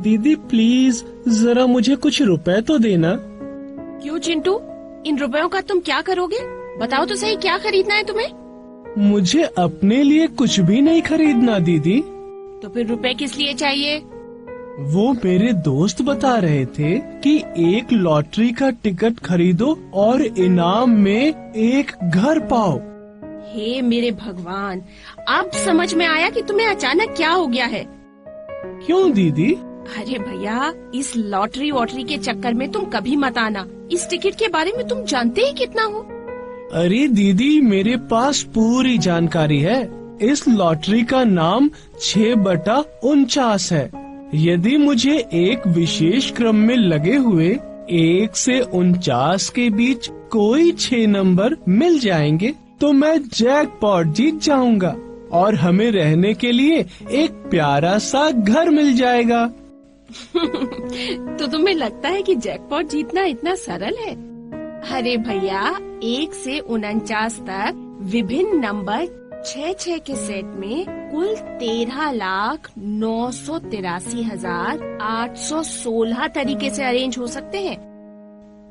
दीदी प्लीज जरा मुझे कुछ रुपए तो देना। क्यों चिंटू, इन रुपयों का तुम क्या करोगे? बताओ तो सही, क्या खरीदना है तुम्हें? मुझे अपने लिए कुछ भी नहीं खरीदना दीदी। तो फिर रुपए किस लिए चाहिए? वो मेरे दोस्त बता रहे थे कि एक लॉटरी का टिकट खरीदो और इनाम में एक घर पाओ। हे मेरे भगवान, अब समझ में आया कि तुम्हें अचानक क्या हो गया है। क्यों दीदी? अरे भैया, इस लॉटरी वॉटरी के चक्कर में तुम कभी मत आना। इस टिकट के बारे में तुम जानते ही कितना हो। अरे दीदी, मेरे पास पूरी जानकारी है। इस लॉटरी का नाम 6/49 है। यदि मुझे एक विशेष क्रम में लगे हुए 1 से 49 के बीच कोई 6 नंबर मिल जाएंगे तो मैं जैकपॉट जीत जाऊंगा और हमें रहने के लिए एक प्यारा सा घर मिल जाएगा। तो तुम्हें लगता है कि जैकपॉट जीतना इतना सरल है? अरे भैया, 1 से 49 तक विभिन्न नंबर 6 के सेट में कुल 13,983,816 तरीके से अरेंज हो सकते हैं।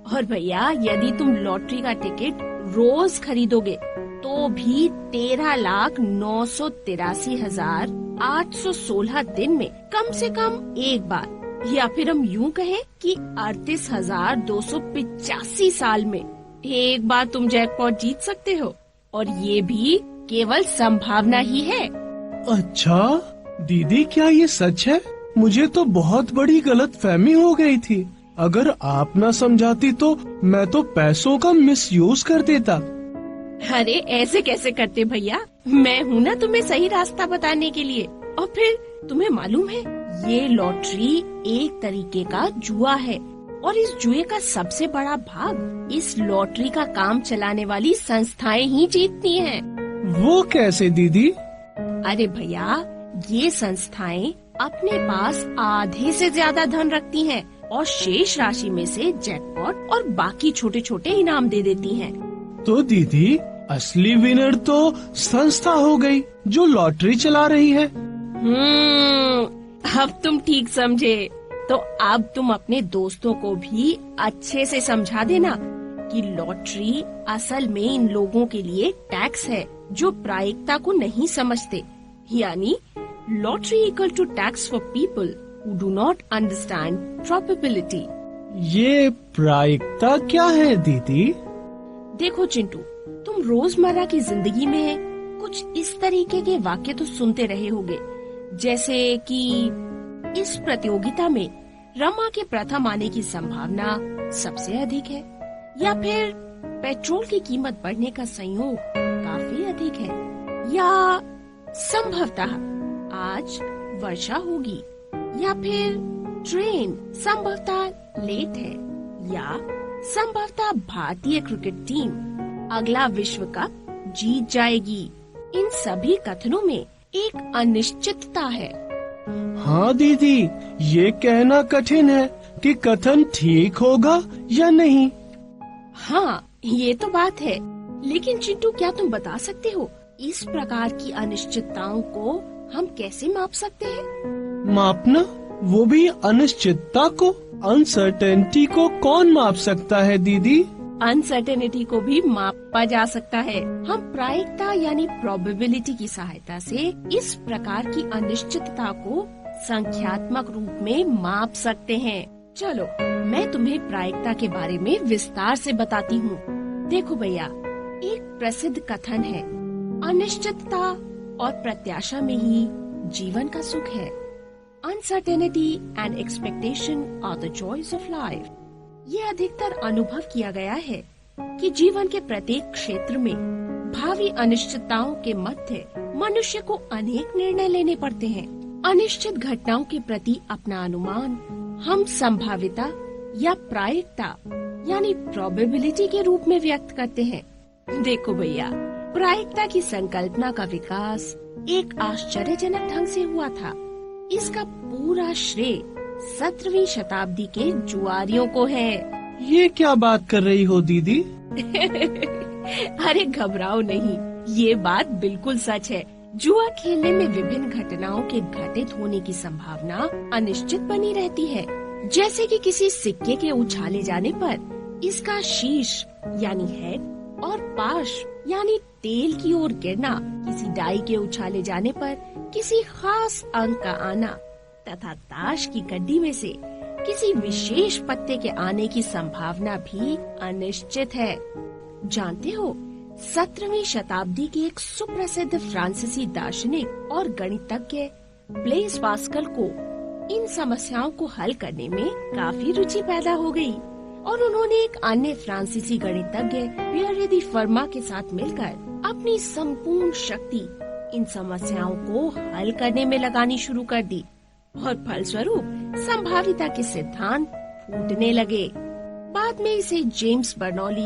और भैया, यदि तुम लॉटरी का टिकट रोज खरीदोगे तो भी 13,983,816 दिन में कम से कम एक बार, या फिर हम यूँ कहें कि 38,285 साल में एक बार तुम जैकपॉट जीत सकते हो। और ये भी केवल संभावना ही है। अच्छा दीदी, क्या ये सच है? मुझे तो बहुत बड़ी गलतफहमी हो गई थी। अगर आप न समझाती तो मैं तो पैसों का मिसयूज कर देता। अरे ऐसे कैसे करते भैया, मैं हूँ ना तुम्हें सही रास्ता बताने के लिए। और फिर तुम्हें मालूम है, ये लॉटरी एक तरीके का जुआ है और इस जुए का सबसे बड़ा भाग इस लॉटरी का काम चलाने वाली संस्थाएं ही जीतती हैं। वो कैसे दीदी? अरे भैया, ये संस्थाएं अपने पास आधे से ज्यादा धन रखती हैं और शेष राशि में से जैकपॉट और बाकी छोटे छोटे इनाम दे देती हैं। तो दीदी, असली विनर तो संस्था हो गई जो लॉटरी चला रही है। अब तुम ठीक समझे। तो अब तुम अपने दोस्तों को भी अच्छे से समझा देना कि लॉटरी असल में इन लोगों के लिए टैक्स है जो प्रायिकता को नहीं समझते। यानी lottery equal to tax for people who do not understand probability. ये प्रायिकता क्या है दीदी? देखो चिंटू, तुम रोजमर्रा की जिंदगी में कुछ इस तरीके के वाक्य तो सुनते रहे होगे, जैसे कि इस प्रतियोगिता में रमा के प्रथम आने की संभावना सबसे अधिक है, या फिर पेट्रोल की कीमत बढ़ने का संयोग काफी अधिक है, या संभवतः आज वर्षा होगी, या फिर ट्रेन संभवतः लेट है, या संभवतः भारतीय क्रिकेट टीम अगला विश्व कप जीत जाएगी। इन सभी कथनों में एक अनिश्चितता है। हाँ दीदी, ये कहना कठिन है कि कथन ठीक होगा या नहीं। हाँ, ये तो बात है। लेकिन चिंटू, क्या तुम बता सकते हो इस प्रकार की अनिश्चितताओं को हम कैसे माप सकते हैं? मापना? वो भी अनिश्चितता को, अनसर्टेनिटी को कौन माप सकता है दीदी? अनसर्टेनिटी को भी मापा जा सकता है। हम प्रायिकता यानी प्रोबेबिलिटी की सहायता से इस प्रकार की अनिश्चितता को संख्यात्मक रूप में माप सकते हैं। चलो, मैं तुम्हें प्रायिकता के बारे में विस्तार से बताती हूँ। देखो भैया, एक प्रसिद्ध कथन है, अनिश्चितता और प्रत्याशा में ही जीवन का सुख है। Uncertainty and expectation are the joys of life. ये अधिकतर अनुभव किया गया है कि जीवन के प्रत्येक क्षेत्र में भावी अनिश्चितताओं के मध्य मनुष्य को अनेक निर्णय लेने पड़ते हैं। अनिश्चित घटनाओं के प्रति अपना अनुमान हम संभाव्यता या प्रायिकता यानी प्रोबेबिलिटी के रूप में व्यक्त करते हैं। देखो भैया, प्रायिकता की संकल्पना का विकास एक आश्चर्यजनक ढंग से हुआ था। इसका पूरा श्रेय 17वीं शताब्दी के जुआरियों को है। ये क्या बात कर रही हो दीदी? अरे घबराओ नहीं, ये बात बिल्कुल सच है। जुआ खेलने में विभिन्न घटनाओं के घटित होने की संभावना अनिश्चित बनी रहती है। जैसे कि किसी सिक्के के उछाले जाने पर इसका शीश यानी हेड और पाश यानी टेल की ओर गिरना, किसी डाई के उछाले जाने पर किसी खास अंक का आना तथा ताश की गड्डी में से किसी विशेष पत्ते के आने की संभावना भी अनिश्चित है। जानते हो, 17वीं शताब्दी के एक सुप्रसिद्ध फ्रांसीसी दार्शनिक और गणितज्ञ ब्लेज पास्कल को इन समस्याओं को हल करने में काफी रुचि पैदा हो गई और उन्होंने एक अन्य फ्रांसीसी गणितज्ञ पियर दी फर्मा के साथ मिलकर अपनी संपूर्ण शक्ति इन समस्याओं को हल करने में लगानी शुरू कर दी और फलस्वरूप संभाव्यता के सिद्धांत फूटने लगे। बाद में इसे जेम्स बर्नौली,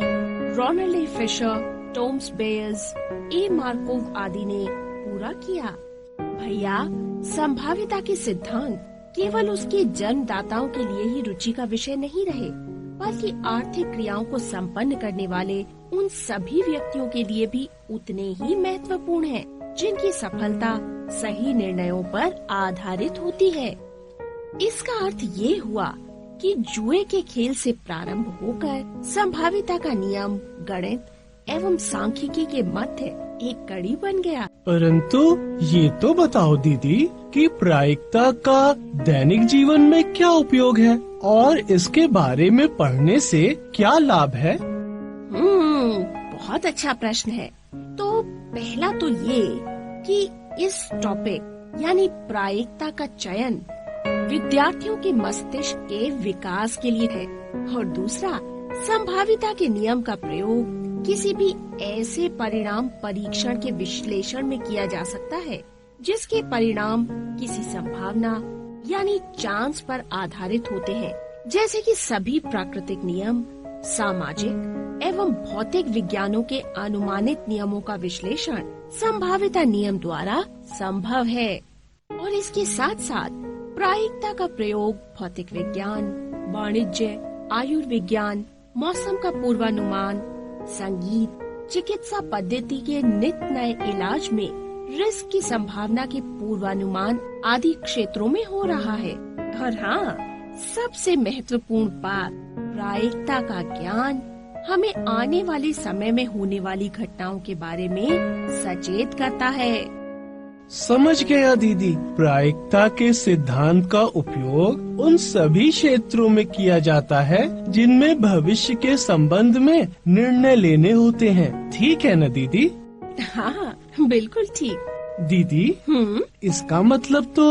रोनाल्ड ए फिशर, टॉमस बेयर्स, ए मार्कोव आदि ने पूरा किया। भैया, संभाव्यता के सिद्धांत केवल उसके जन्मदाताओं के लिए ही रुचि का विषय नहीं रहे, बल्कि आर्थिक क्रियाओं को संपन्न करने वाले उन सभी व्यक्तियों के लिए भी उतने ही महत्वपूर्ण हैं, जिनकी सफलता सही निर्णयों पर आधारित होती है। इसका अर्थ ये हुआ कि जुए के खेल से प्रारंभ होकर संभाव्यता का नियम गणित एवं सांख्यिकी के मध्य एक कड़ी बन गया। परंतु ये तो बताओ दीदी कि प्रायिकता का दैनिक जीवन में क्या उपयोग है और इसके बारे में पढ़ने से क्या लाभ है? बहुत अच्छा प्रश्न है। तो पहला तो ये कि इस टॉपिक यानी प्रायिकता का चयन विद्यार्थियों के मस्तिष्क के विकास के लिए है और दूसरा, संभाव्यता के नियम का प्रयोग किसी भी ऐसे परिणाम परीक्षण के विश्लेषण में किया जा सकता है जिसके परिणाम किसी संभावना यानी चांस पर आधारित होते हैं, जैसे कि सभी प्राकृतिक नियम, सामाजिक एवं भौतिक विज्ञानों के अनुमानित नियमों का विश्लेषण संभाव्यता नियम द्वारा संभव है। और इसके साथ साथ प्रायिकता का प्रयोग भौतिक विज्ञान, वाणिज्य, आयुर्विज्ञान, मौसम का पूर्वानुमान, संगीत, चिकित्सा पद्धति के नित नए इलाज में रिस्क की संभावना के पूर्वानुमान आदि क्षेत्रों में हो रहा है। और हाँ, सबसे महत्वपूर्ण बात, प्रायिकता का ज्ञान हमें आने वाले समय में होने वाली घटनाओं के बारे में सचेत करता है। समझ गया दीदी। प्रायिकता के सिद्धांत का उपयोग उन सभी क्षेत्रों में किया जाता है जिनमें भविष्य के संबंध में निर्णय लेने होते हैं। ठीक है न दीदी? हाँ, बिल्कुल ठीक। दीदी, इसका मतलब तो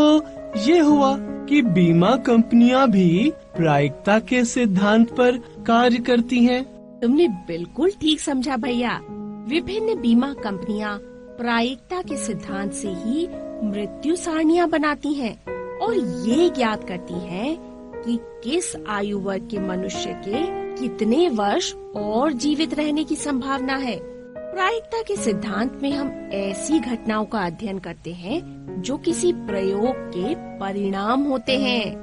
ये हुआ कि बीमा कंपनियां भी प्रायिकता के सिद्धांत पर कार्य करती हैं। तुमने बिल्कुल ठीक समझा भैया। विभिन्न बीमा कंपनियां प्रायिकता के सिद्धांत से ही मृत्यु सारಣಿयां बनाती हैं और ये ज्ञात करती हैं कि किस आयु वर्ग के मनुष्य के कितने वर्ष और जीवित रहने की संभावना है। प्रायिकता के सिद्धांत में हम ऐसी घटनाओं का अध्ययन करते हैं जो किसी प्रयोग के परिणाम होते हैं।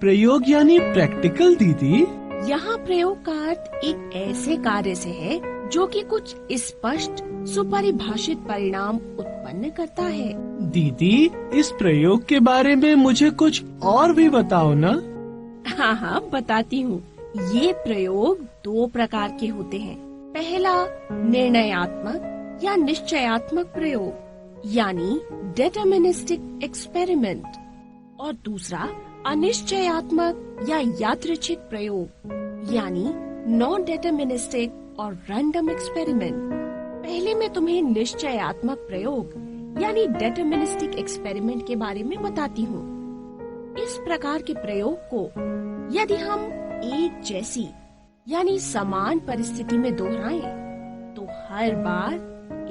प्रयोग यानी प्रैक्टिकल दीदी? यहाँ प्रयोग का अर्थ एक ऐसे कार्य से है जो कि कुछ स्पष्ट सुपरिभाषित परिणाम उत्पन्न करता है। दीदी, इस प्रयोग के बारे में मुझे कुछ और भी बताओ ना। हाँ, बताती हूँ। ये प्रयोग दो प्रकार के होते हैं। पहला, निर्णयात्मक या निश्चयात्मक प्रयोग यानी डिटरमिनिस्टिक एक्सपेरिमेंट, और दूसरा अनिश्चयात्मक या यादृच्छिक प्रयोग यानी नॉन डिटरमिनिस्टिक और रैंडम एक्सपेरिमेंट। पहले मैं तुम्हें निश्चयात्मक प्रयोग यानी डिटरमिनिस्टिक एक्सपेरिमेंट के बारे में बताती हूँ। इस प्रकार के प्रयोग को यदि हम एक जैसी यानी समान परिस्थिति में दोहराएं तो हर बार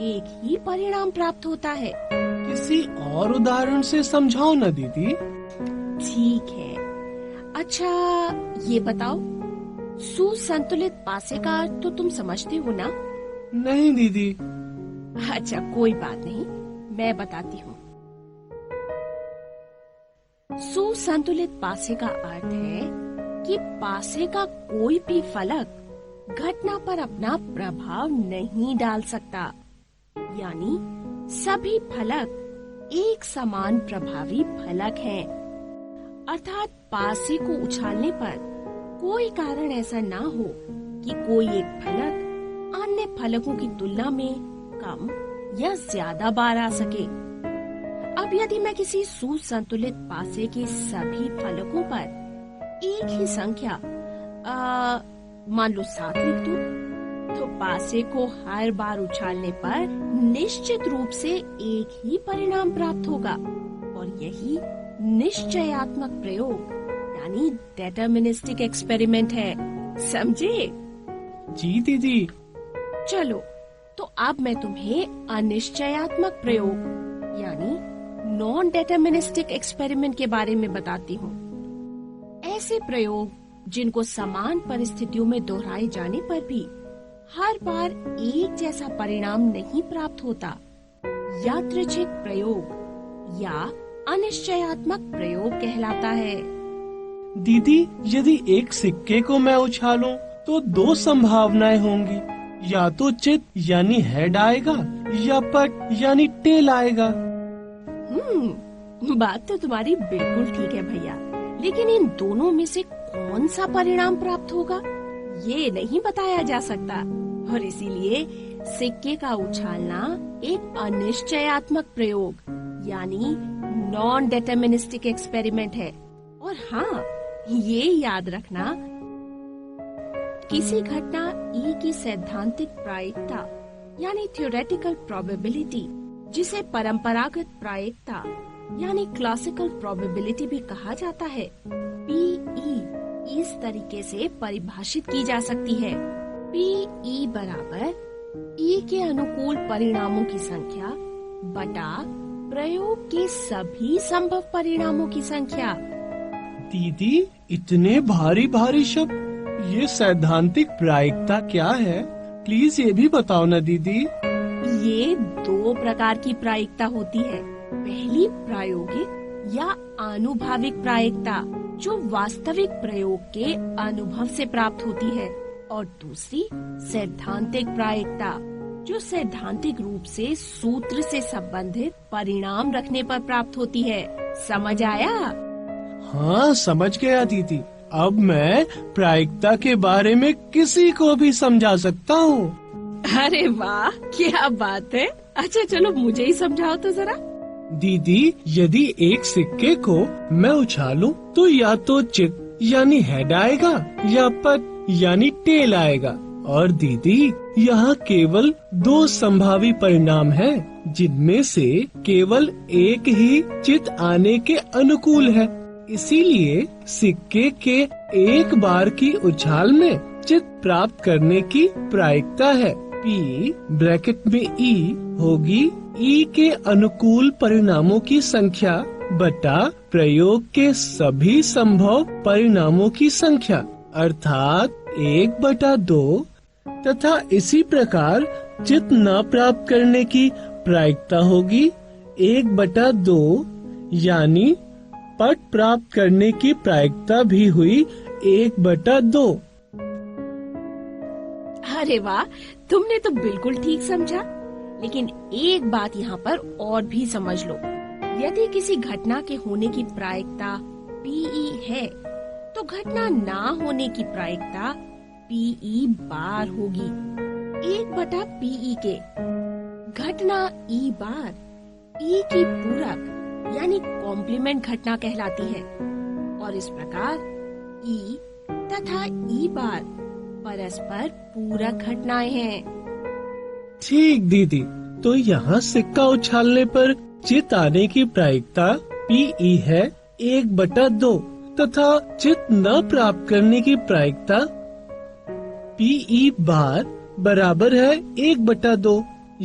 एक ही परिणाम प्राप्त होता है। किसी और उदाहरण से समझाओ ना दीदी। ठीक है। अच्छा, ये बताओ, सुसंतुलित पासे का अर्थ तो तुम समझते हो ना? नहीं दीदी। अच्छा, कोई बात नहीं, मैं बताती हूँ। सुसंतुलित पासे का अर्थ है कि पासे का कोई भी फलक घटना पर अपना प्रभाव नहीं डाल सकता, यानी सभी फलक एक समान प्रभावी फलक हैं, अर्थात पासे को उछालने पर कोई कारण ऐसा ना हो कि कोई एक फलक अन्य फलकों की तुलना में कम या ज्यादा बार आ सके। अब यदि मैं किसी सुसंतुलित पासे के सभी फलकों पर एक ही संख्या मान लो 7 लिख दूं, तो पासे को हर बार उछालने पर निश्चित रूप से एक ही परिणाम प्राप्त होगा, और यही निश्चयात्मक प्रयोग यानी डिटरमिनिस्टिक एक्सपेरिमेंट है। समझे? जी दीदी। चलो, तो अब मैं तुम्हें अनिश्चयात्मक प्रयोग यानी नॉन डिटरमिनिस्टिक एक्सपेरिमेंट के बारे में बताती हूँ। ऐसे प्रयोग जिनको समान परिस्थितियों में दोहराए जाने पर भी हर बार एक जैसा परिणाम नहीं प्राप्त होता, यादृच्छिक प्रयोग या अनिश्चयात्मक प्रयोग कहलाता है। दीदी, यदि एक सिक्के को मैं उछालूं तो 2 संभावनाएं होंगी, या तो चित यानी हेड आएगा या पट यानी टेल आएगा। बात तो तुम्हारी बिल्कुल ठीक है भैया, लेकिन इन दोनों में से कौन सा परिणाम प्राप्त होगा ये नहीं बताया जा सकता, और इसीलिए सिक्के का उछालना एक अनिश्चयात्मक प्रयोग यानी नॉन डिटरमिनिस्टिक एक्सपेरिमेंट है। और हाँ, ये याद रखना, किसी घटना ई की सैद्धांतिक प्रायिकता यानी थ्योरेटिकल प्रोबेबिलिटी, जिसे परंपरागत प्रायिकता यानी क्लासिकल प्रोबेबिलिटी भी कहा जाता है, पीई इस तरीके से परिभाषित की जा सकती है। पीई बराबर ई के अनुकूल परिणामों की संख्या बटा प्रयोग के सभी संभव परिणामों की संख्या। दीदी, इतने भारी भारी शब्द, ये सैद्धांतिक प्रायिकता क्या है? प्लीज ये भी बताओ ना दीदी। ये 2 प्रकार की प्रायिकता होती है। पहली प्रायोगिक या आनुभाविक प्रायिकता, जो वास्तविक प्रयोग के अनुभव से प्राप्त होती है, और दूसरी सैद्धांतिक प्रायिकता, जो सैद्धांतिक रूप से सूत्र से संबंधित परिणाम रखने पर प्राप्त होती है। समझ आया? हाँ, समझ गया दीदी। अब मैं प्रायिकता के बारे में किसी को भी समझा सकता हूँ। अरे वाह, क्या बात है। अच्छा चलो, मुझे ही समझाओ तो जरा। दीदी, यदि एक सिक्के को मैं उछालूं तो या तो चित यानी हेड आएगा या पट यानी टेल आएगा। और दीदी, यहाँ केवल 2 संभावी परिणाम हैं, जिनमें से केवल एक ही चित आने के अनुकूल है। इसीलिए सिक्के के एक बार की उछाल में चित प्राप्त करने की प्रायिकता है P ब्रैकेट में E होगी E के अनुकूल परिणामों की संख्या बटा प्रयोग के सभी संभव परिणामों की संख्या, अर्थात 1/2, तथा इसी प्रकार चित न प्राप्त करने की प्रायिकता होगी 1/2, यानी पट प्राप्त करने की प्रायिकता भी हुई 1/2। अरे वाह, तुमने तो बिल्कुल ठीक समझा। लेकिन एक बात यहाँ पर और भी समझ लो, यदि किसी घटना के होने की प्रायिकता पीई है, तो घटना ना होने की प्रायिकता पीई बार होगी 1/PE के। घटना ई बार ई की पूरक यानी कॉम्प्लीमेंट घटना कहलाती है, और इस प्रकार ई तथा ई बार परस्पर पूरक घटनाएं हैं। ठीक दीदी, तो यहाँ सिक्का उछालने पर चित आने की प्रायिकता पीई है 1/2 तथा चित न प्राप्त करने की प्रायिकता पीई बार बराबर है 1/2,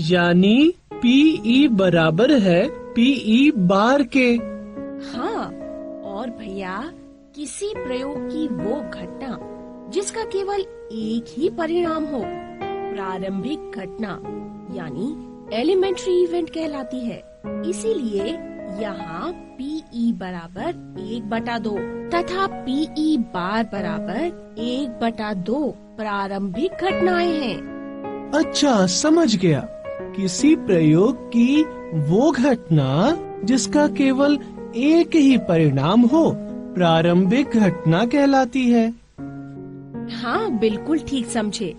यानी पीई बराबर है पीई बार के। हाँ, और भैया, किसी प्रयोग की वो घटना जिसका केवल एक ही परिणाम हो, प्रारंभिक घटना यानी एलिमेंट्री इवेंट कहलाती है। इसीलिए यहाँ पीई बराबर 1/2 तथा पीई बार बराबर 1/2 प्रारंभिक घटनाएं हैं। अच्छा, समझ गया। किसी प्रयोग की वो घटना जिसका केवल एक ही परिणाम हो प्रारंभिक घटना कहलाती है। हाँ, बिल्कुल ठीक समझे।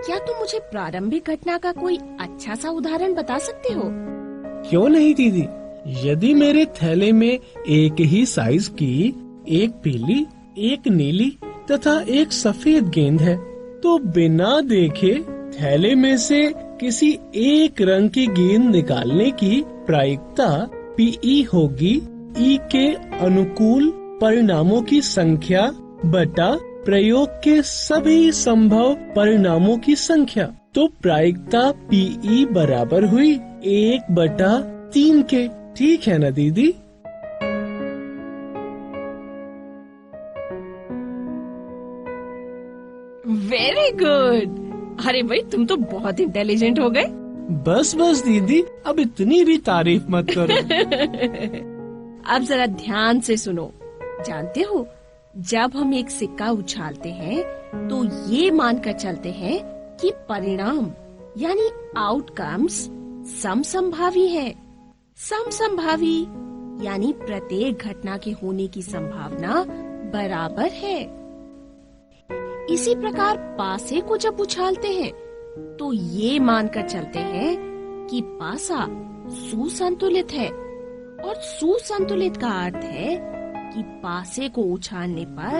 क्या तुम मुझे प्रारंभिक घटना का कोई अच्छा सा उदाहरण बता सकते हो? क्यों नहीं दीदी। यदि मेरे थैले में एक ही साइज की एक पीली, एक नीली तथा एक सफेद गेंद है, तो बिना देखे थैले में से किसी एक रंग की गेंद निकालने की प्रायिकता पीई होगी ई के अनुकूल परिणामों की संख्या बटा प्रयोग के सभी संभव परिणामों की संख्या। तो प्रायिकता पीई बराबर हुई 1/3 के। ठीक है ना दीदी? Very good. अरे भाई, तुम तो बहुत इंटेलिजेंट हो गए। बस बस दीदी, अब इतनी भी तारीफ मत करो। अब जरा ध्यान से सुनो। जानते हो, जब हम एक सिक्का उछालते हैं तो ये मानकर चलते हैं कि परिणाम यानी आउटकम्स समसंभावी है। समसंभावी यानी प्रत्येक घटना के होने की संभावना बराबर है। इसी प्रकार पासे को जब उछालते हैं तो ये मानकर चलते हैं कि पासा सुसंतुलित है, और सुसंतुलित का अर्थ है कि पासे को उछालने पर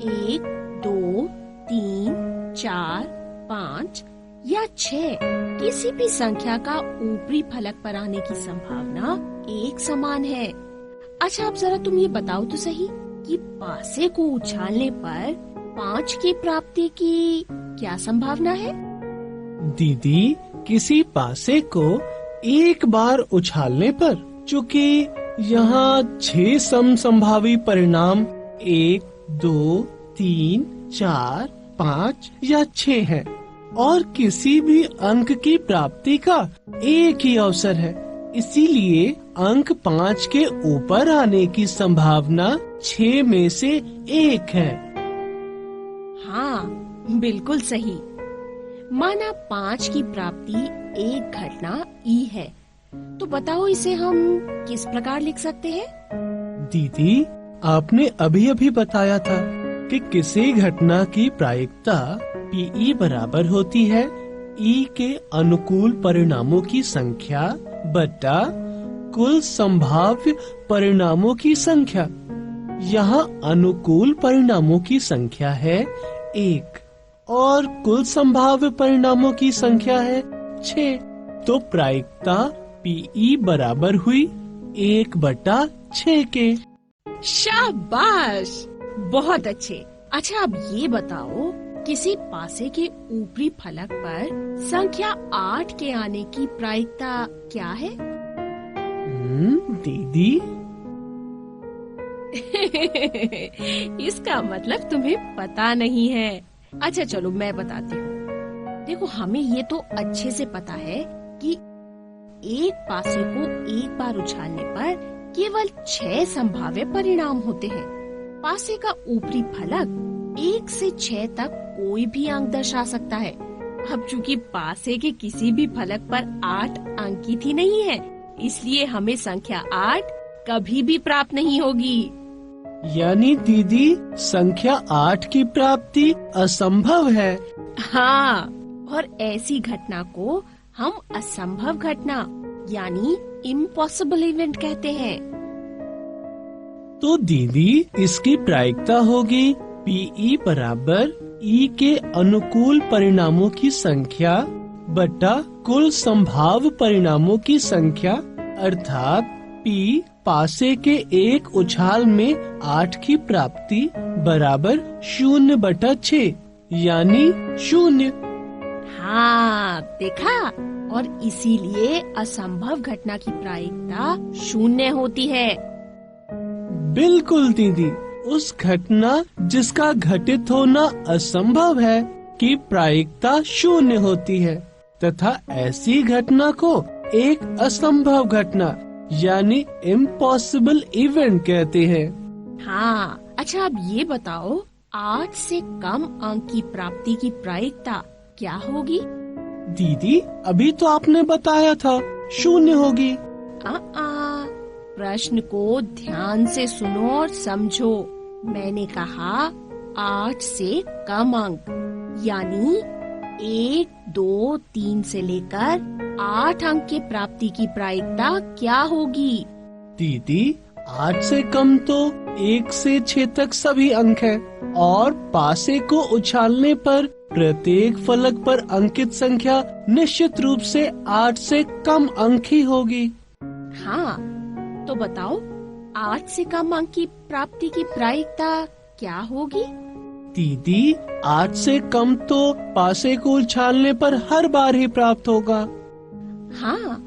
1, 2, 3, 4, 5 या 6 किसी भी संख्या का ऊपरी फलक पर आने की संभावना एक समान है। अच्छा, अब जरा तुम ये बताओ तो सही कि पासे को उछालने पर 5 की प्राप्ति की क्या संभावना है? दीदी, किसी पासे को एक बार उछालने पर, चूँकि यहाँ 6 समसंभावी परिणाम 1, 2, 3, 4, 5 या 6 हैं, और किसी भी अंक की प्राप्ति का एक ही अवसर है, इसीलिए अंक 5 के ऊपर आने की संभावना 6 में से 1 है। हाँ, बिल्कुल सही। माना 5 की प्राप्ति एक घटना ई है, तो बताओ इसे हम किस प्रकार लिख सकते हैं? दीदी, आपने अभी अभी बताया था कि किसी घटना की प्रायिकता पीई बराबर होती है ई के अनुकूल परिणामों की संख्या बटा कुल संभाव्य परिणामों की संख्या। यहाँ अनुकूल परिणामों की संख्या है 1 और कुल संभाव्य परिणामों की संख्या है 6। तो प्रायिकता पीई बराबर हुई 1/6 के। शाबाश, बहुत अच्छे। अच्छा, अब ये बताओ, किसी पासे के ऊपरी फलक पर संख्या 8 के आने की प्रायिकता क्या है? दीदी, इसका मतलब तुम्हें पता नहीं है। अच्छा चलो, मैं बताती हूँ। देखो, हमें ये तो अच्छे से पता है कि एक पासे को एक बार उछालने पर केवल 6 संभाव्य परिणाम होते हैं। पासे का ऊपरी फलक 1 से 6 तक कोई भी अंक दर्शा सकता है। अब चूंकि पासे के किसी भी फलक पर 8 अंकित ही नहीं है, इसलिए हमें संख्या 8 कभी भी प्राप्त नहीं होगी। यानी दीदी, संख्या 8 की प्राप्ति असंभव है। हाँ, और ऐसी घटना को हम असंभव घटना यानी इम्पॉसिबल इवेंट कहते हैं। तो दीदी, इसकी प्रायिकता होगी पीई बराबर ई के अनुकूल परिणामों की संख्या बटा कुल संभाव्य परिणामों की संख्या, अर्थात पी पासे के एक उछाल में 8 की प्राप्ति बराबर 0/6 यानी 0। हाँ, देखा, और इसीलिए असंभव घटना की प्रायिकता 0 होती है। बिल्कुल दीदी, उस घटना जिसका घटित होना असंभव है की प्रायिकता 0 होती है, तथा ऐसी घटना को एक असंभव घटना यानी इम्पॉसिबल इवेंट कहते हैं। हाँ, अच्छा, अब ये बताओ, 8 से कम अंक की प्राप्ति की प्रायिकता क्या होगी? दीदी अभी तो आपने बताया था 0 होगी। प्रश्न को ध्यान से सुनो और समझो। मैंने कहा 8 से कम अंक, यानी 1, 2, 3 से लेकर 8 अंक की प्राप्ति की प्रायिकता क्या होगी? दीदी 8 से कम तो 1 से 6 तक सभी अंक हैं और पासे को उछालने पर प्रत्येक फलक पर अंकित संख्या निश्चित रूप से 8 से कम अंक ही होगी। हाँ, तो बताओ 8 से कम अंक की प्राप्ति की प्रायिकता क्या होगी? दीदी 8 से कम तो पासे को उछालने पर हर बार ही प्राप्त होगा। हाँ,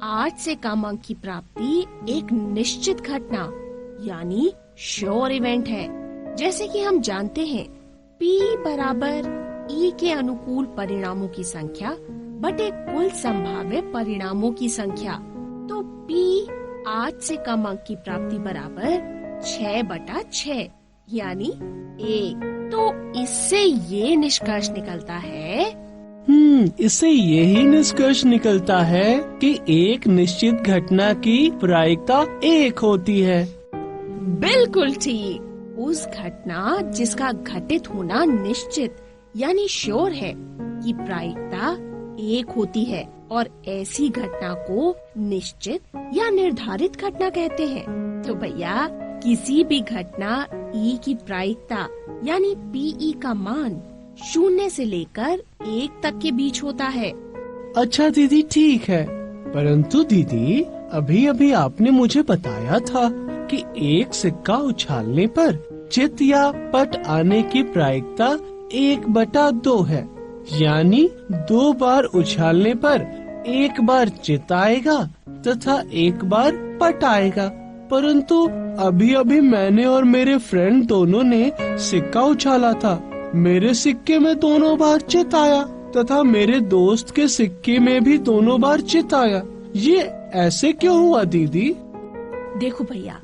8 से कम अंक की प्राप्ति एक निश्चित घटना यानी श्योर इवेंट है। जैसे कि हम जानते हैं P बराबर E के अनुकूल परिणामों की संख्या बटे कुल संभाव्य परिणामों की संख्या। तो P 8 से कम अंक की प्राप्ति बराबर 6/6 यानी 1। तो इससे ये निष्कर्ष निकलता है इससे यही निष्कर्ष निकलता है कि एक निश्चित घटना की प्रायिकता 1 होती है। बिल्कुल ठीक। उस घटना जिसका घटित होना निश्चित यानी श्योर है की प्रायिकता 1 होती है और ऐसी घटना को निश्चित या निर्धारित घटना कहते हैं। तो भैया किसी भी घटना E की प्रायिकता यानी PE का मान 0 से लेकर 1 तक के बीच होता है। अच्छा दीदी ठीक है, परंतु दीदी अभी अभी आपने मुझे बताया था कि एक सिक्का उछालने पर चित या पट आने की प्रायिकता 1/2 है, यानी 2 बार उछालने पर 1 बार चित आएगा तथा 1 बार पट आएगा। परंतु अभी अभी मैंने और मेरे फ्रेंड दोनों ने सिक्का उछाला था। मेरे सिक्के में दोनों बार चित आया तथा मेरे दोस्त के सिक्के में भी दोनों बार चित आया। ये ऐसे क्यों हुआ दीदी? देखो भैया,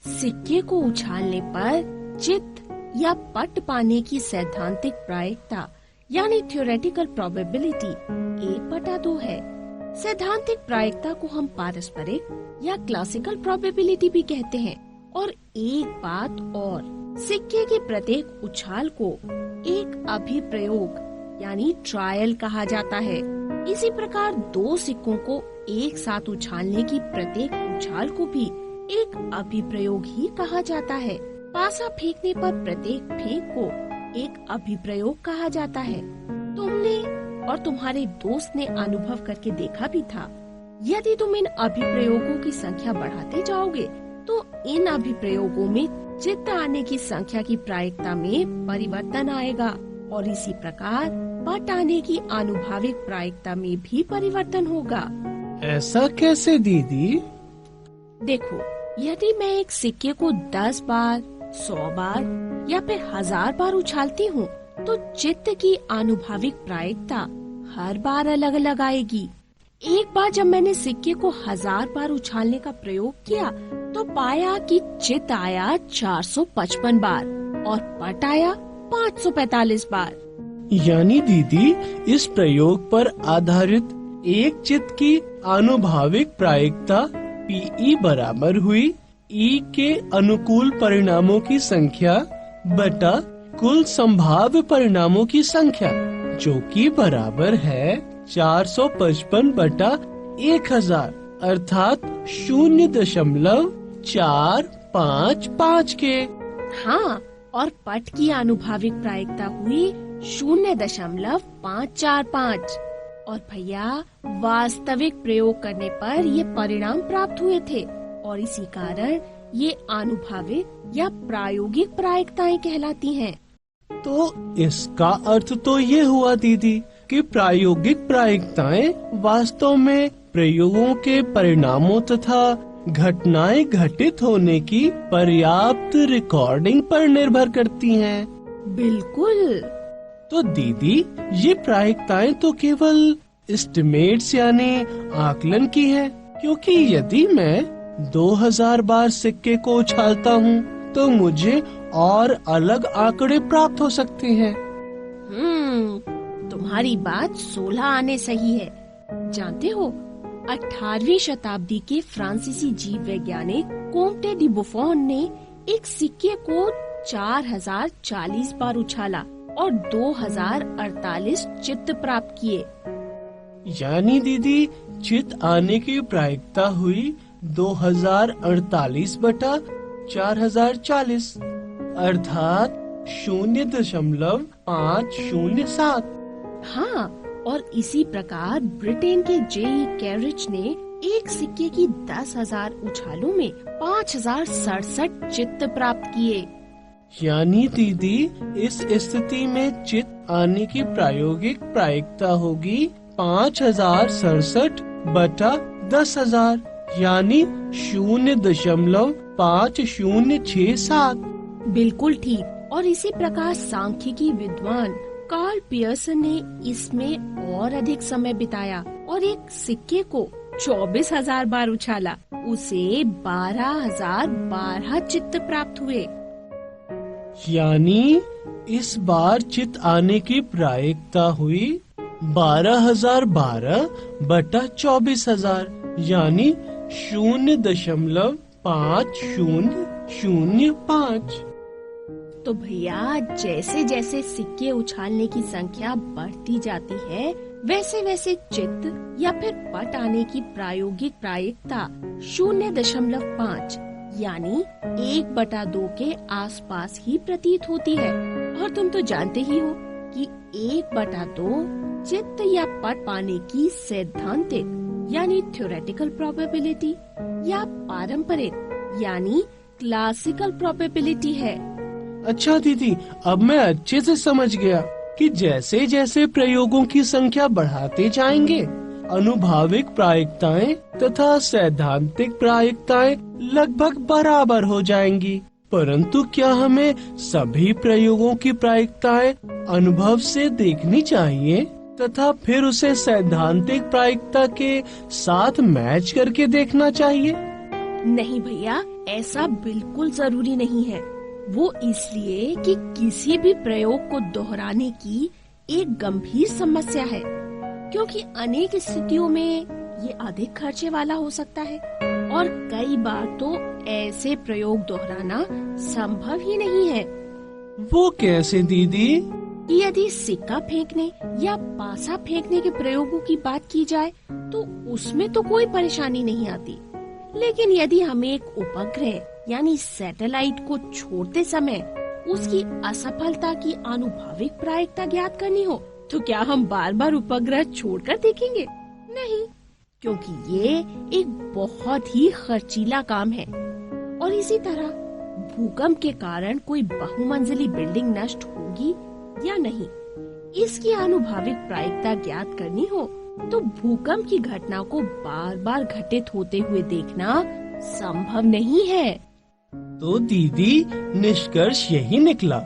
सिक्के को उछालने पर चित या पट पाने की सैद्धांतिक प्रायिकता यानी थ्योरेटिकल प्रोबेबिलिटी 1/2 है। सैद्धांतिक प्रायिकता को हम पारस्परिक या क्लासिकल प्रोबेबिलिटी भी कहते हैं। और एक बात और, सिक्के के प्रत्येक उछाल को एक अभिप्रयोग यानी ट्रायल कहा जाता है। इसी प्रकार 2 सिक्कों को एक साथ उछालने की प्रत्येक उछाल को भी एक अभिप्रयोग ही कहा जाता है। पासा फेंकने पर प्रत्येक फेंक को एक अभिप्रयोग कहा जाता है। तुमने और तुम्हारे दोस्त ने अनुभव करके देखा भी था। यदि तुम इन अभिप्रयोगों की संख्या बढ़ाते जाओगे तो इन अभिप्रयोगों में चित्त आने की संख्या की प्रायिकता में परिवर्तन आएगा और इसी प्रकार पट आने की आनुभाविक प्रायिकता में भी परिवर्तन होगा। ऐसा कैसे दीदी? देखो, यदि मैं एक सिक्के को 10 बार, 100 बार या फिर 1000 बार उछालती हूँ तो चित्त की आनुभाविक प्रायिकता हर बार अलग अलग आएगी। एक बार जब मैंने सिक्के को 1000 बार उछालने का प्रयोग किया तो पाया कि चित्त आया 455 बार और पट आया 545 बार। यानी दीदी इस प्रयोग पर आधारित एक चित्त की आनुभाविक प्रायिकता PE बराबर हुई E के अनुकूल परिणामों की संख्या बटा कुल संभाव्य परिणामों की संख्या, जो कि बराबर है 455/1000 अर्थात 0.455 के। हाँ, और पट की आनुभाविक प्रायिकता हुई 0.545। और भैया वास्तविक प्रयोग करने पर ये परिणाम प्राप्त हुए थे और इसी कारण ये आनुभाविक या प्रायोगिक प्रायिकताएं कहलाती हैं। तो इसका अर्थ तो ये हुआ दीदी कि प्रायोगिक प्रायिकताएं वास्तव में प्रयोगों के परिणामों तथा घटनाएं घटित होने की पर्याप्त रिकॉर्डिंग पर निर्भर करती हैं। बिल्कुल। तो दीदी ये प्रायिकताएं तो केवल एस्टिमेट्स यानी आकलन की है, क्योंकि यदि मैं 2000 बार सिक्के को उछालता हूँ तो मुझे और अलग आंकड़े प्राप्त हो सकते हैं। तुम्हारी बात 16 आने सही है। जानते हो, 18वीं शताब्दी के फ्रांसीसी जीव वैज्ञानिक कोम्टे डी बुफोन ने एक सिक्के को 4040 बार उछाला और 2048 चित्त प्राप्त किए। यानी दीदी, चित्त आने की प्रायिकता हुई 2048 बटा 4040, अर्थात 0.507। हाँ, और इसी प्रकार ब्रिटेन के जेई कैरिच ने एक सिक्के की 10,000 उछालों में 5067 चित्त प्राप्त किए। यानी दीदी, इस स्थिति में चित्त आने की प्रायोगिक प्रायिकता होगी 5067 बटा 10,000, यानी 0.5067। बिल्कुल ठीक। और इसी प्रकार सांख्यिकी विद्वान कार्ल पियर्सन ने इसमें और अधिक समय बिताया और एक सिक्के को 24,000 बार उछाला। उसे 12,012 चित्त प्राप्त हुए। यानी इस बार चित्त आने की प्रायिकता हुई 12,012 बटा 24,000, यानी 0.5005। तो भैया, जैसे जैसे सिक्के उछालने की संख्या बढ़ती जाती है, वैसे वैसे चित्त या फिर पट आने की प्रायोगिक प्रायिकता 0.5 यानी 1/2 के आसपास ही प्रतीत होती है। और तुम तो जानते ही हो कि 1/2 चित्त या पट पाने की सैद्धांतिक यानी थ्योरेटिकल प्रोबेबिलिटी या पारंपरिक यानी क्लासिकल प्रोबेबिलिटी है। अच्छा दीदी, अब मैं अच्छे से समझ गया कि जैसे जैसे प्रयोगों की संख्या बढ़ाते जाएंगे, अनुभाविक प्रायिकताएं तथा सैद्धांतिक प्रायिकताएं लगभग बराबर हो जाएंगी। परंतु क्या हमें सभी प्रयोगों की प्रायिकताएं अनुभव से देखनी चाहिए तथा फिर उसे सैद्धांतिक प्रायिकता के साथ मैच करके देखना चाहिए? नहीं भैया, ऐसा बिल्कुल जरूरी नहीं है। वो इसलिए कि किसी भी प्रयोग को दोहराने की एक गंभीर समस्या है, क्योंकि अनेक स्थितियों में ये अधिक खर्चे वाला हो सकता है और कई बार तो ऐसे प्रयोग दोहराना संभव ही नहीं है। वो कैसे दीदी? यदि सिक्का फेंकने या पासा फेंकने के प्रयोगों की बात की जाए तो उसमें तो कोई परेशानी नहीं आती, लेकिन यदि हमें एक उपग्रह यानी सैटेलाइट को छोड़ते समय उसकी असफलता की आनुभाविक प्रायिकता ज्ञात करनी हो, तो क्या हम बार बार उपग्रह छोड़कर देखेंगे? नहीं, क्योंकि ये एक बहुत ही खर्चीला काम है। और इसी तरह भूकंप के कारण कोई बहुमंजिली बिल्डिंग नष्ट होगी या नहीं, इसकी आनुभाविक प्रायिकता ज्ञात करनी हो तो भूकंप की घटना को बार बार घटित होते हुए देखना संभव नहीं है। तो दीदी, निष्कर्ष यही निकला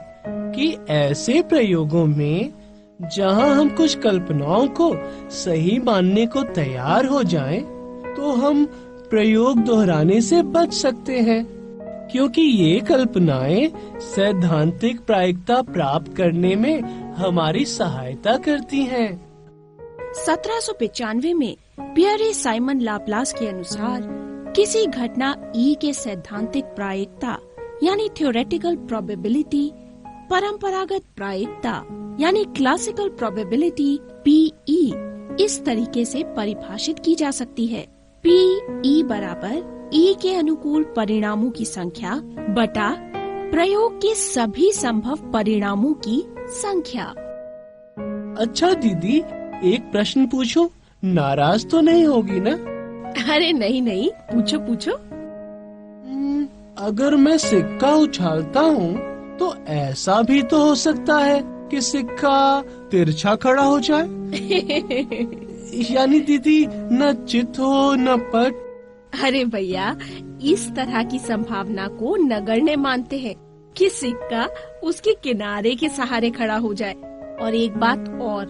कि ऐसे प्रयोगों में जहां हम कुछ कल्पनाओं को सही मानने को तैयार हो जाएं, तो हम प्रयोग दोहराने से बच सकते हैं, क्योंकि ये कल्पनाएं सैद्धांतिक प्रायिकता प्राप्त करने में हमारी सहायता करती हैं। 1795 में पियरे साइमन लाप्लास के अनुसार किसी घटना ई के सैद्धांतिक प्रायिकता यानी थ्योरेटिकल प्रोबेबिलिटी परंपरागत प्रायिकता यानी क्लासिकल प्रोबेबिलिटी पीई इस तरीके से परिभाषित की जा सकती है। पीई बराबर ई के अनुकूल परिणामों की संख्या बटा प्रयोग के सभी संभव परिणामों की संख्या। अच्छा दीदी, एक प्रश्न पूछो, नाराज तो नहीं होगी ना? अरे नहीं, पूछो पूछो। अगर मैं सिक्का उछालता हूँ तो ऐसा भी तो हो सकता है कि सिक्का तिरछा खड़ा हो जाए। यानी दीदी, न चित्त हो न पट। अरे भैया, इस तरह की संभावना को नगण्य मानते हैं कि सिक्का उसके किनारे के सहारे खड़ा हो जाए। और एक बात और,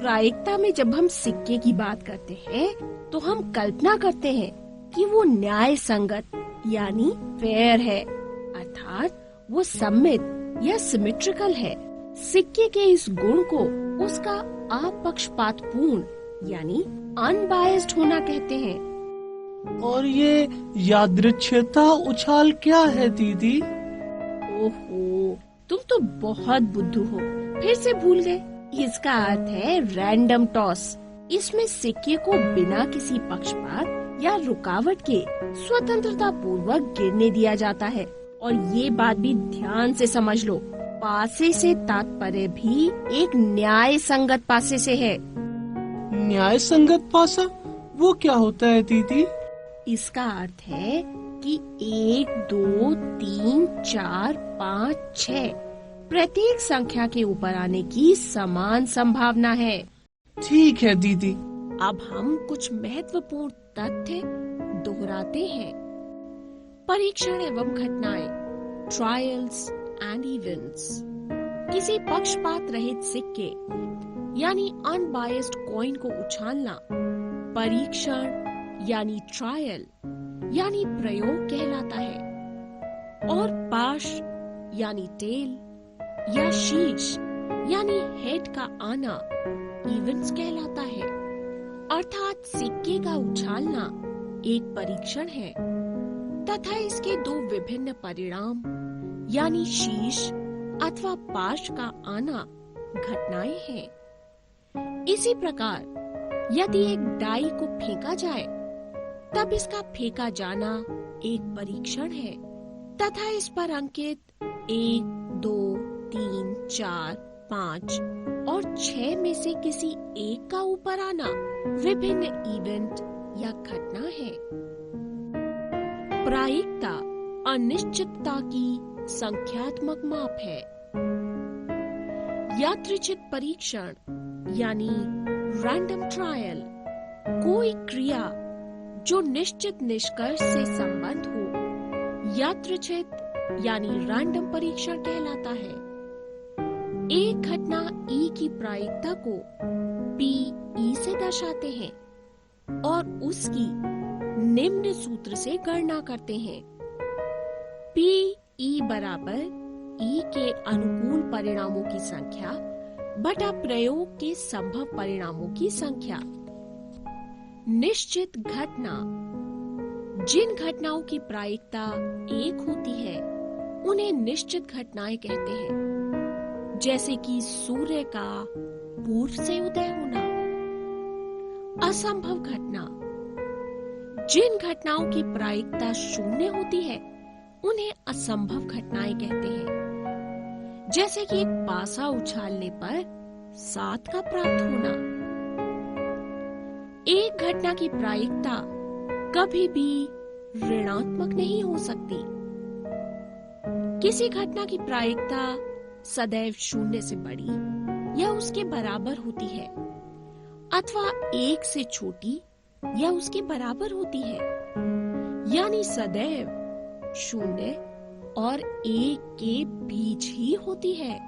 प्रायिकता में जब हम सिक्के की बात करते हैं तो हम कल्पना करते हैं कि वो न्याय संगत यानी फेयर है, अर्थात वो सममित या सिमेट्रिकल है। सिक्के के इस गुण को उसका अपक्षपातपूर्ण यानी अनबायस्ड होना कहते हैं। और ये यादृच्छिकता उछाल क्या है दीदी? ओहो, तुम तो बहुत बुद्धू हो, फिर से भूल गए। इसका अर्थ है रैंडम टॉस। इसमें सिक्के को बिना किसी पक्षपात या रुकावट के स्वतंत्रता पूर्वक गिरने दिया जाता है। और ये बात भी ध्यान से समझ लो, पासे से तात्पर्य भी एक न्याय संगत पासे से है। न्याय संगत पासा वो क्या होता है दीदी? इसका अर्थ है कि 1, 2, 3, 4, 5, 6 प्रत्येक संख्या के ऊपर आने की समान संभावना है। ठीक है दीदी। अब हम कुछ महत्वपूर्ण तथ्य दोहराते हैं। परीक्षण एवं घटनाएं, ट्रायल्स एंड इवेंट्स। किसी पक्षपात रहित सिक्के यानी अनबायस्ड कॉइन को उछालना परीक्षण यानी ट्रायल यानी प्रयोग कहलाता है। और पाश यानी टेल या शीश यानी हेड का आना इवेंट्स कहलाता है। अर्थात सिक्के का उछालना एक परीक्षण है तथा इसके दो विभिन्न परिणाम यानी शीश अथवा पाश का आना घटनाएं हैं। इसी प्रकार यदि एक डाई को फेंका जाए तब इसका फेंका जाना एक परीक्षण है तथा इस पर अंकित 1, 2, 3, 4, 5 और 6 में से किसी एक का ऊपर आना विभिन्न इवेंट या घटना है। प्रायिकता अनिश्चितता की संख्यात्मक माप है। यादृच्छिक परीक्षण यानी रैंडम ट्रायल कोई क्रिया जो निश्चित निष्कर्ष से संबंध हो यादृच्छिक यानी रैंडम परीक्षण कहलाता है। एक घटना ई की प्रायिकता को पी ई से दर्शाते हैं और उसकी निम्न सूत्र से गणना करते हैं। पी ई बराबर ई के अनुकूल परिणामों की संख्या बटा प्रयोग के संभव परिणामों की संख्या। निश्चित घटना, जिन घटनाओं की प्रायिकता 1 होती है उन्हें निश्चित घटनाएं कहते हैं, जैसे कि सूर्य का पूर्व से उदय होना। असंभव घटना, जिन घटनाओं की प्रायिकता 0 होती है उन्हें असंभव घटनाएं कहते हैं, जैसे कि एक पासा उछालने पर 7 का प्राप्त होना। एक घटना की प्रायिकता कभी भी ऋणात्मक नहीं हो सकती। किसी घटना की प्रायिकता सदैव 0 से बड़ी या उसके बराबर होती है अथवा 1 से छोटी या उसके बराबर होती है, यानी सदैव 0 और 1 के बीच ही होती है।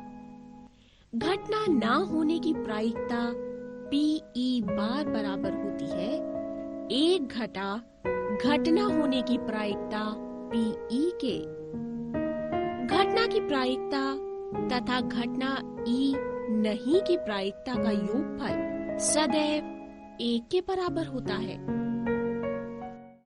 घटना ना होने की प्रायिकता पीई बार बराबर होती है 1 घटा घटना होने की प्रायिकता पीई के। घटना की प्रायिकता तथा घटना ई नहीं की प्रायिकता का योगफल सदैव 1 के बराबर होता है।